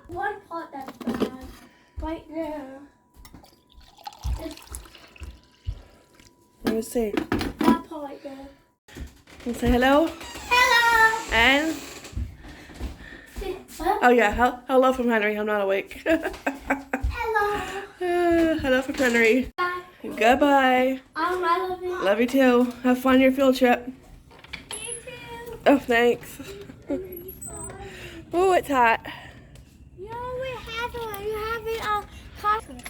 One part that's bad right there. Let me see. That part right there. Can you say hello? Hello! And? What? Oh yeah, hello from Henry. I'm not awake. Hello! Hello from Henry. Bye. Goodbye. I love you. Love you too. Have fun on your field trip. You too. Oh, thanks. Oh, it's hot. You have a coffee.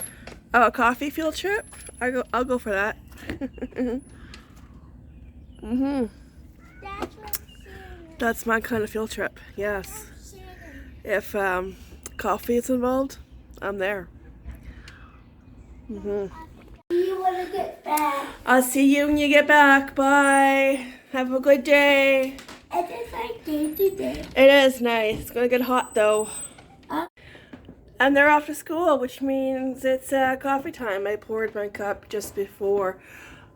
Oh, a coffee field trip? I'll go for that. Mhm. That's my kind of field trip. Yes. If coffee is involved, I'm there. Mhm. You want to get back? I'll see you when you get back. Bye. Have a good day. It is like day to day. It is nice. It's gonna get hot though. Uh. And they're off to school, which means it's coffee time. I poured my cup just before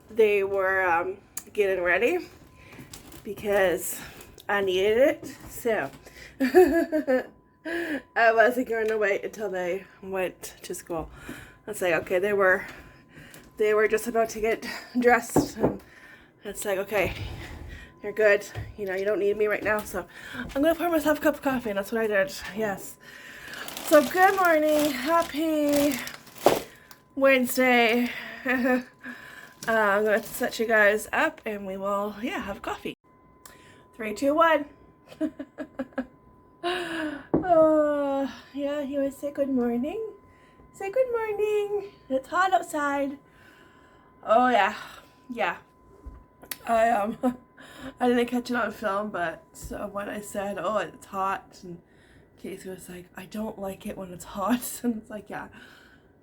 they were getting ready because I needed it. So I wasn't going to wait until they went to school. I was like, okay, they were just about to get dressed, and it's like, okay, you're good. You know, you don't need me right now, so I'm gonna pour myself a cup of coffee, and that's what I did. Yes. So good morning, happy Wednesday. I'm gonna set you guys up, and we will, have coffee. 3, 2, 1. Oh, yeah. You want to say good morning? Say good morning. It's hot outside. Oh yeah. I I didn't catch it on film, but when I said, "Oh, it's hot," and Casey was like, "I don't like it when it's hot," and it's like, yeah,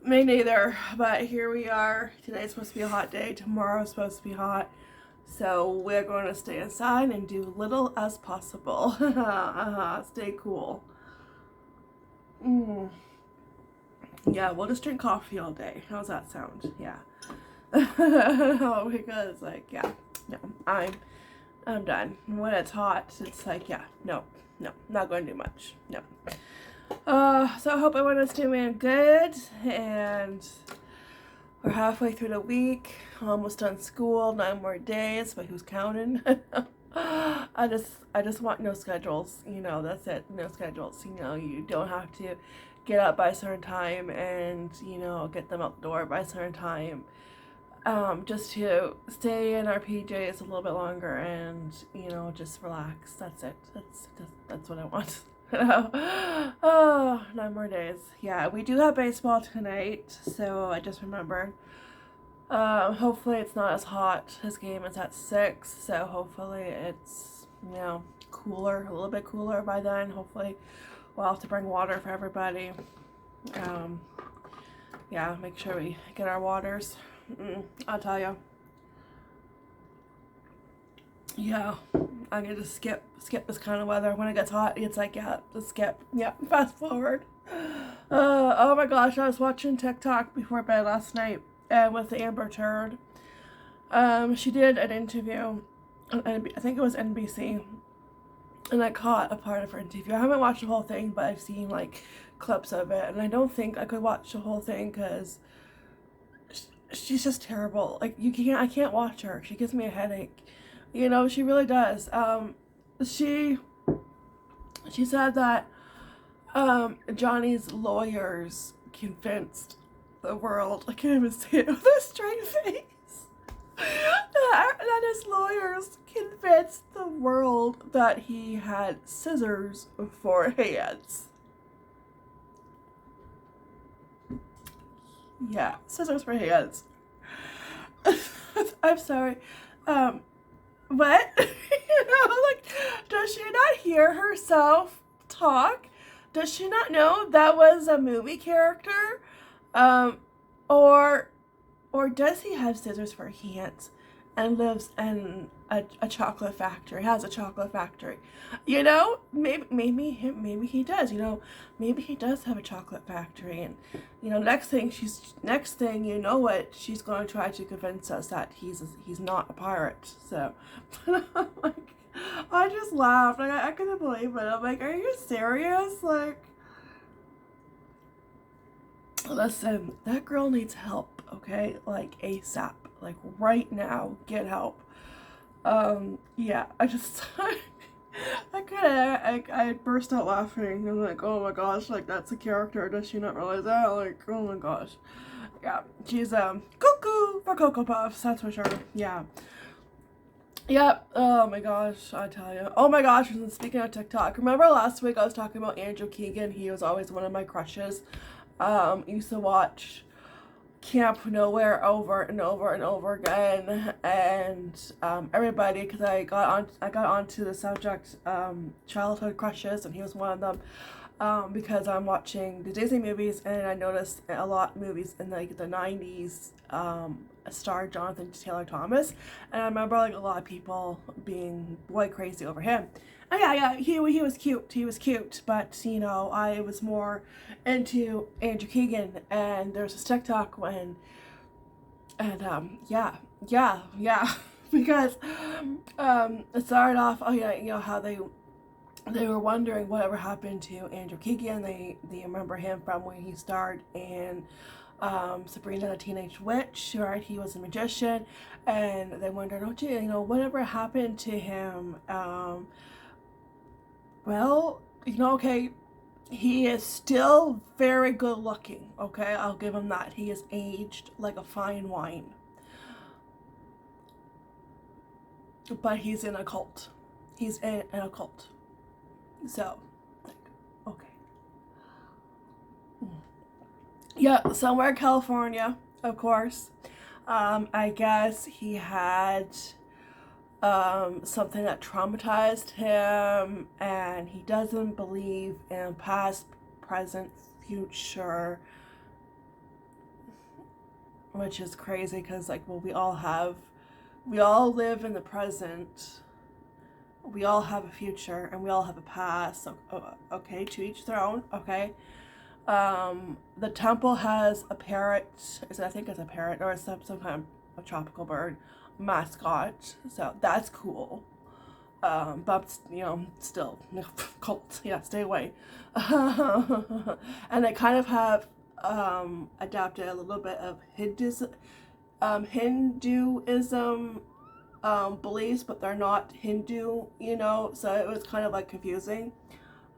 me neither. But here we are. Today's supposed to be a hot day. Tomorrow's supposed to be hot. So we're going to stay inside and do little as possible. Stay cool. Yeah, we'll just drink coffee all day. How's that sound? Yeah. Because no, I'm done. When it's hot, it's like, no, not going to do much. No. So I hope everyone is doing good, and we're halfway through the week, almost done school, 9 more days, but who's counting? I just want no schedules, that's it, no schedules, you don't have to get up by a certain time and, get them out the door by a certain time, just to stay in our PJs a little bit longer and, just relax, that's it, that's what I want. Oh, 9 more days. Yeah, we do have baseball tonight, so I just remembered. Hopefully it's not as hot. His game is at 6, so hopefully it's, cooler, a little bit cooler by then. Hopefully we'll have to bring water for everybody. Yeah, make sure we get our waters. I'll tell you. Yeah, I'm gonna just skip this kind of weather. When it gets hot, it's like, just skip. Yeah, fast forward. Oh my gosh, I was watching TikTok before bed last night with the Amber Turd. She did an interview on I think it was NBC, and I caught a part of her interview. I haven't watched the whole thing, but I've seen like clips of it, and I don't think I could watch the whole thing because she's just terrible. Like I can't watch her. She gives me a headache. She really does. She said that Johnny's lawyers convinced the world, I can't even say it with a straight face, that his lawyers convinced the world that he had scissors for hands. Yeah, scissors for hands. I'm sorry. What? Does she not hear herself talk? Does she not know that was a movie character? Or does he have scissors for hands? and lives in a chocolate factory, has a chocolate factory. You know, maybe he does, you know, maybe he does have a chocolate factory, and you know, next thing you know what, she's going to try to convince us that he's not a pirate. So like, I just laughed. Like, I couldn't believe it. I'm like, are you serious? Like, listen, that girl needs help, okay? Like, ASAP. Like, right now, get help. Yeah, I just, I burst out laughing. I'm like, oh my gosh, like, that's a character. Does she not realize that? Like, oh my gosh. Yeah, she's, cuckoo for Cocoa Puffs, that's for sure. Yeah. Yep. Oh my gosh, I tell you. Oh my gosh, and speaking of TikTok, remember last week I was talking about Andrew Keegan? He was always one of my crushes. Used to watch Camp Nowhere over and over and over again, and everybody, because I got onto the subject, childhood crushes, and he was one of them. Because I'm watching the Disney movies, and I noticed a lot of movies in like the 90s starred Jonathan Taylor Thomas, and I remember like a lot of people being boy crazy over him. And yeah, he was cute, but you know, I was more into Andrew Keegan, and there's this TikTok when, and yeah, because it started off, oh yeah, you know how they were wondering whatever happened to Andrew Keegan. They remember him from when he starred in Sabrina the Teenage Witch, right? He was a magician, and they wondered, oh gee, you know, whatever happened to him? Well, you know, okay, he is still very good looking, okay? I'll give him that. He is aged like a fine wine. But he's in a cult. He's in a cult. So, like, okay. Yeah, somewhere in California, of course. I guess he had something that traumatized him, and he doesn't believe in past, present, future, which is crazy because, like, well, we all live in the present. We all have a future, and we all have a past. So, okay, to each their own. Okay. The temple has a parrot. I think it's a parrot or some kind of a tropical bird mascot. So that's cool. But you know, still cult. Yeah, stay away. And they kind of have adapted a little bit of Hinduism beliefs, but they're not Hindu, you know, so it was kind of like confusing.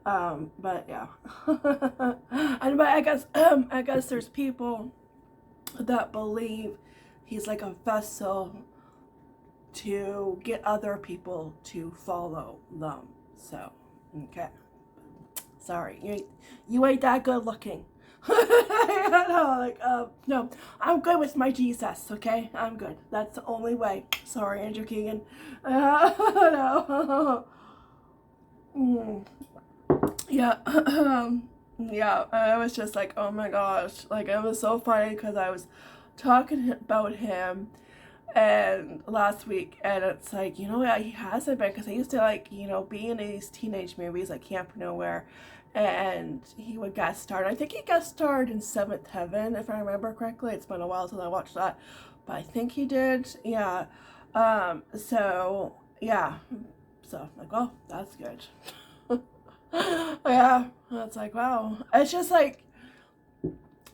But yeah. But I guess there's people that believe he's like a vessel to get other people to follow them. So, okay. Sorry, you ain't that good looking. No, like, no, I'm good with my Jesus, okay? I'm good. That's the only way. Sorry, Andrew Keegan. No. Yeah, yeah, I was just like, oh my gosh, like, it was so funny because I was talking about him and last week, and it's like, you know, yeah, he hasn't been, because I used to, like, you know, be in these teenage movies like Camp Nowhere, and he would guest star. I think he guest starred in Seventh Heaven, if I remember correctly. It's been a while since I watched that, but I think he did. Yeah. So yeah. So I'm like, oh, that's good. Yeah. It's like, wow. It's just like,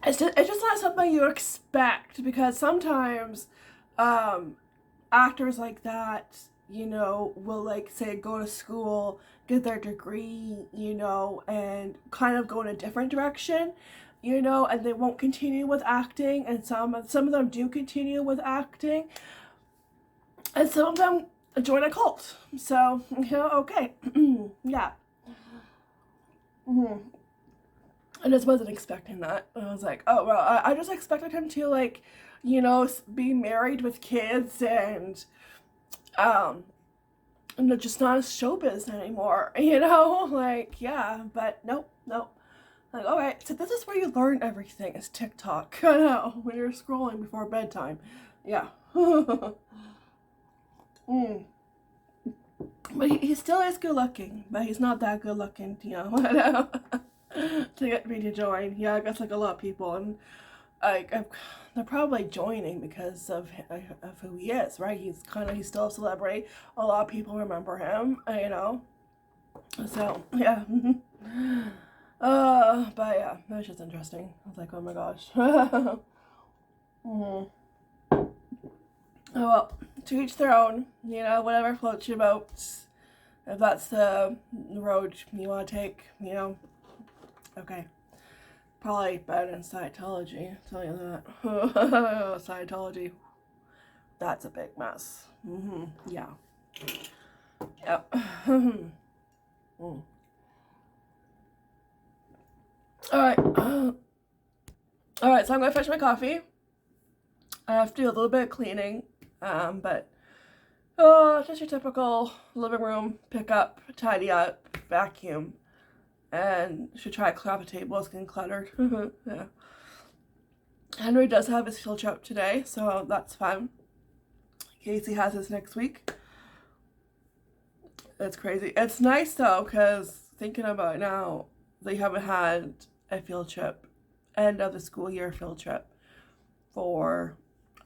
it's just not something you expect, because sometimes actors like that, you know, will, like, say, go to school, get their degree, you know, and kind of go in a different direction, you know, and they won't continue with acting, and some of them do continue with acting, and some of them join a cult. So, you know, okay. Yeah. Mm-hmm. I just wasn't expecting that. I was like, oh, well, I just expected him to, like, you know, be married with kids and just not a showbiz anymore, you know? Like, yeah, but nope. Like, alright, so this is where you learn everything, is TikTok. I know, when you're scrolling before bedtime. Yeah. But he still is good looking, but he's not that good looking, you know, to get me to join. Yeah, I guess like a lot of people, and they're probably joining because of who he is, right? He's still a celebrity. A lot of people remember him, you know. So yeah. But yeah, that was just interesting. I was like, oh my gosh. Oh well, to each their own, you know, whatever floats your boat. If that's the road you want to take, you know, okay. Probably better than Scientology, I'll tell you that. Scientology, that's a big mess. Yeah. Yep. Alright. Alright, so I'm going to finish my coffee. I have to do a little bit of cleaning, but just your typical living room, pick up, tidy up, vacuum, and should try to clear out the table. It's getting cluttered. Yeah. Henry does have his field trip today, so that's fun. Casey has his next week. It's crazy. It's nice though, because thinking about it now, they haven't had a field trip, end of the school year field trip, for,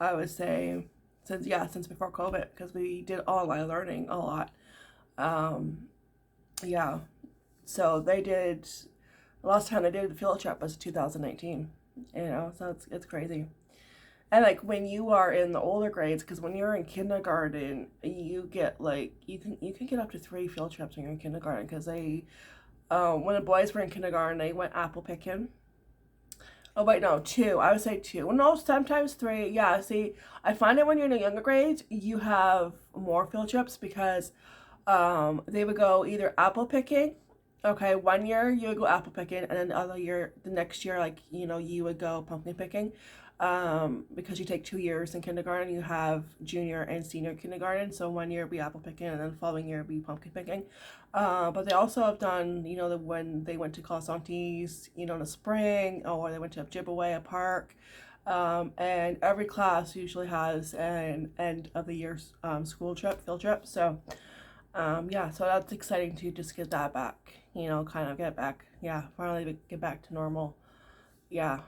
I would say, since before COVID, because we did online learning a lot. Yeah. So they did, the last time they did the field trip was 2019, you know, so it's crazy. And like when you are in the older grades, because when you're in kindergarten, you get like, you can get up to 3 field trips when you're in kindergarten, because they, when the boys were in kindergarten, they went apple picking. Oh wait, no, 2. I would say 2. Well, no, sometimes 3. Yeah, see, I find that when you're in the younger grades, you have more field trips because they would go either apple picking. Okay, 1 year you would go apple picking, and then the next year, like, you know, you would go pumpkin picking. Because you take 2 years in kindergarten, you have junior and senior kindergarten. So 1 year would be apple picking, and then the following year would be pumpkin picking. But they also have done, you know, when they went to Calasantes, you know, in the spring, or they went to Ojibwe, a park. And every class usually has an end of the year school trip, field trip. So, yeah, so that's exciting to just get that back, you know, kind of get back, yeah, finally get back to normal. Yeah.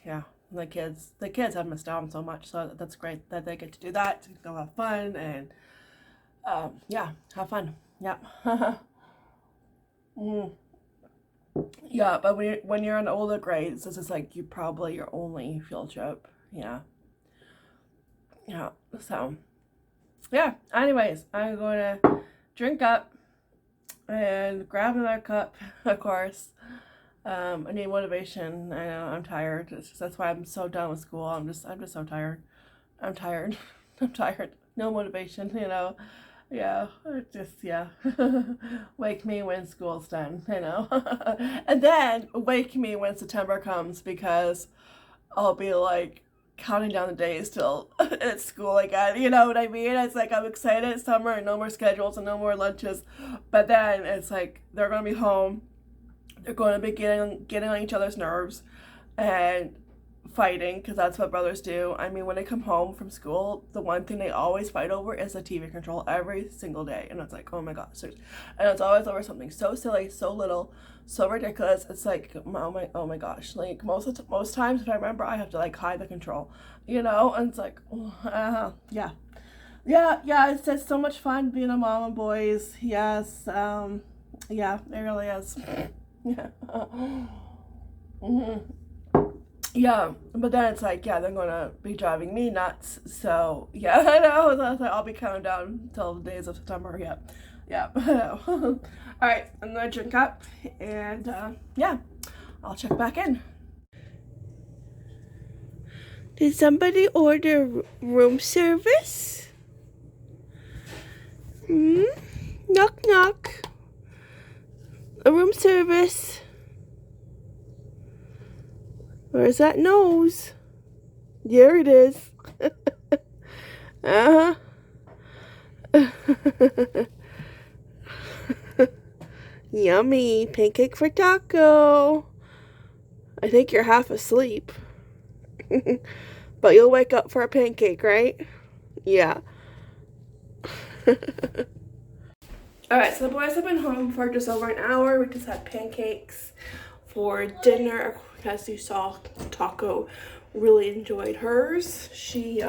Yeah, the kids have missed out on so much, so that's great that they get to do that, to go have fun, and yeah, have fun. Yeah. Yeah, but when you're in older grades, this is like probably your only field trip. Yeah. Yeah. So yeah, anyways, I'm going to drink up and grab another cup, of course. I need motivation. I know I'm tired. That's why I'm so done with school. I'm just so tired. I'm tired. I'm tired. No motivation, you know. Yeah, yeah. Wake me when school's done, you know. And then wake me when September comes, because I'll be like counting down the days till it's school again. You know what I mean? It's like I'm excited. It's summer and no more schedules and no more lunches. But then it's like they're gonna be home. They're going to be getting on each other's nerves and fighting, because that's what brothers do. I mean, when they come home from school, the one thing they always fight over is the TV control every single day. And it's like, oh my gosh. And it's always over something so silly, so little, so ridiculous. It's like, oh my gosh. Like most times, if I remember, I have to like hide the control, you know? And it's like, yeah. Yeah, it's so much fun being a mom and boys. Yes. Yeah, it really is. Yeah. Yeah, but then it's like, yeah, they're gonna be driving me nuts. So yeah, I know. I'll be counting down till the days of September. Yeah. I know. All right, I'm gonna drink up, and yeah, I'll check back in. Did somebody order room service? Knock knock. A room service. Where's that nose? There it is. Yummy. Pancake for taco. I think you're half asleep. But you'll wake up for a pancake, right? Yeah. Alright, so the boys have been home for just over an hour. We just had pancakes for dinner. As you saw, Taco really enjoyed hers. She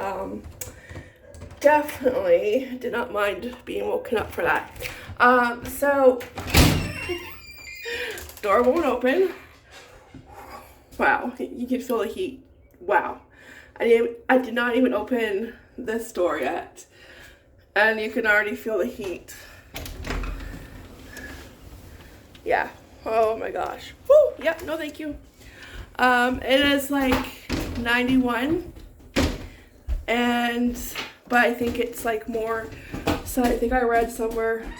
definitely did not mind being woken up for that. So door won't open. Wow, you can feel the heat. Wow. I did not even open this door yet, and you can already feel the heat. Yeah. Oh my gosh. Woo! Yep, no thank you. It is like 91, but I think it's like more, so I think I read somewhere,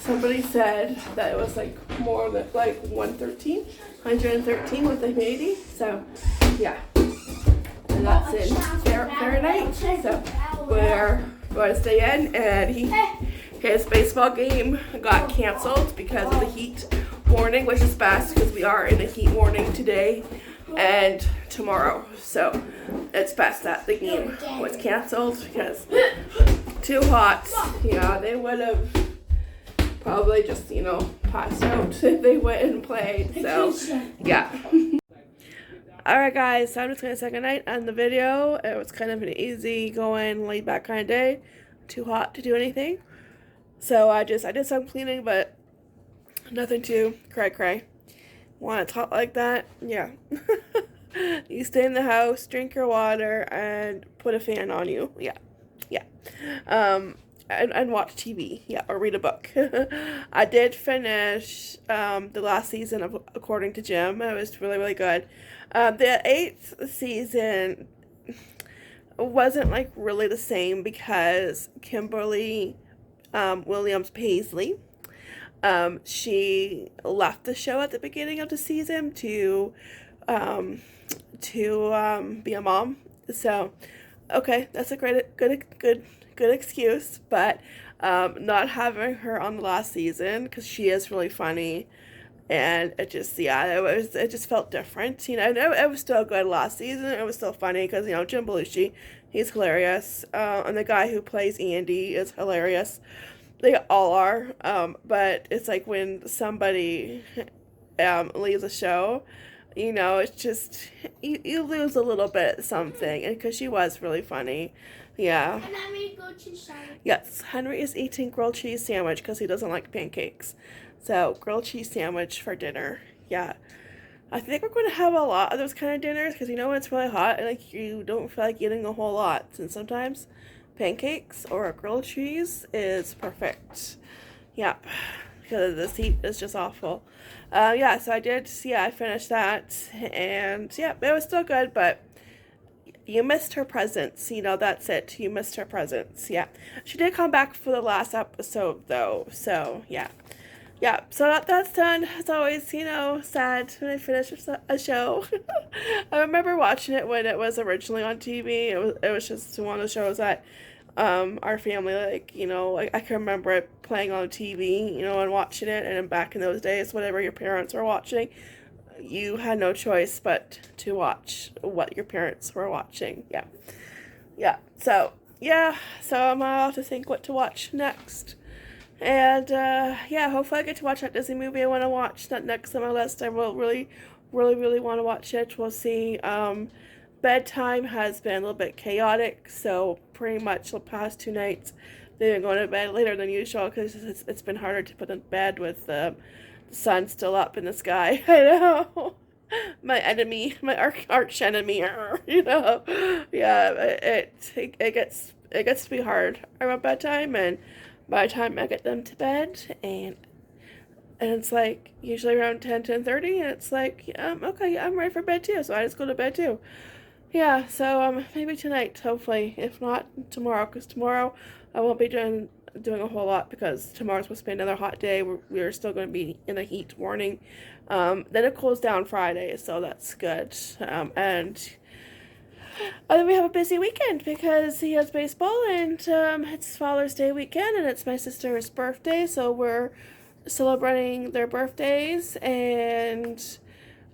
somebody said that it was like more than like 113 with the humidity, so yeah. And that's in Erenati, so we're going to stay in, and his baseball game got canceled because of the heat warning, which is best because we are in a heat warning today and tomorrow, so it's best that the game was canceled because too hot. Yeah, they would have probably just, you know, passed out if they went and played, so yeah. Alright guys, so I'm just going to say goodnight on the video. It was kind of an easy going, laid back kind of day. Too hot to do anything. So I did some cleaning, but nothing too cray. When it's hot like that, yeah. You stay in the house, drink your water, and put a fan on you. Yeah. And watch TV, yeah, or read a book. I did finish the last season of According to Jim. It was really good. The 8th season wasn't like really the same because Kimberly Williams Paisley, she left the show at the beginning of the season to be a mom. So okay, that's a good excuse, but not having her on the last season because she is really funny, and it just it just felt different. You know, it was still good last season. It was still funny because, you know, Jim Belushi, he's hilarious, and the guy who plays Andy is hilarious. They all are, but it's like when somebody leaves a show, you know, it's just you lose a little bit something, and because she was really funny. Yeah. And I made grilled cheese sandwich. Yes, Henry is eating grilled cheese sandwich because he doesn't like pancakes. So, grilled cheese sandwich for dinner. Yeah. I think we're going to have a lot of those kind of dinners because, you know, when it's really hot and like you don't feel like eating a whole lot. And sometimes pancakes or a grilled cheese is perfect. Yeah. Because this heat is just awful. Yeah, so I finished that. And yeah, it was still good, but you missed her presence. You know, that's it. You missed her presence. Yeah. She did come back for the last episode, though. So, yeah. Yeah, so that's done. It's always, you know, sad when I finish a show. I remember watching it when it was originally on TV. It was just one of the shows that our family, like, you know, like I can remember it playing on TV, you know, and watching it. And back in those days, whatever your parents were watching, you had no choice but to watch what your parents were watching. Yeah. So I'm off to think what to watch next. And yeah, hopefully I get to watch that Disney movie I want to watch. That next on my list. I will really want to watch it. We'll see. Bedtime has been a little bit chaotic, so pretty much the past 2 nights they've been going to bed later than usual because it's been harder to put in bed with the sun still up in the sky. I know. My enemy, my arch enemy, you know. Yeah, it gets to be hard around bedtime, and by the time I get them to bed, and it's like usually around 10:30, and it's like, okay, I'm ready for bed too, so I just go to bed too. Yeah, so maybe tonight, hopefully, if not tomorrow, because tomorrow I won't be doing a whole lot because tomorrow's supposed to be another hot day. We're still going to be in a heat warning. Then it cools down Friday, so that's good. And then we have a busy weekend because he has baseball, and it's Father's Day weekend, and it's my sister's birthday, so we're celebrating their birthdays, and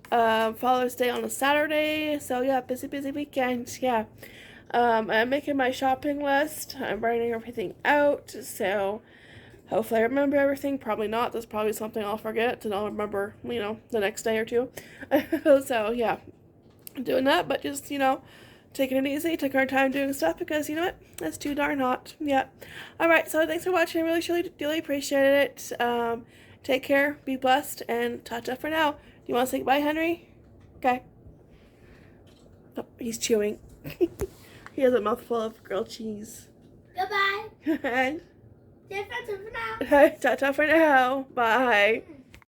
Father's Day on a Saturday. So yeah, busy weekend. Yeah. I'm making my shopping list. I'm writing everything out, so hopefully I remember everything. Probably not. There's probably something I'll forget, and I'll remember, you know, the next day or two. So, yeah, doing that, but just, you know, taking it easy, taking our time doing stuff, because, you know what, it's too darn hot. Yeah. Alright, so thanks for watching. I really, truly, really appreciate it. Take care, be blessed, and ta-ta for now. Do you want to say goodbye, Henry? Okay. Oh, he's chewing. He has a mouthful of grilled cheese. Goodbye. And Ta-ta for now. ta-ta for now. Bye.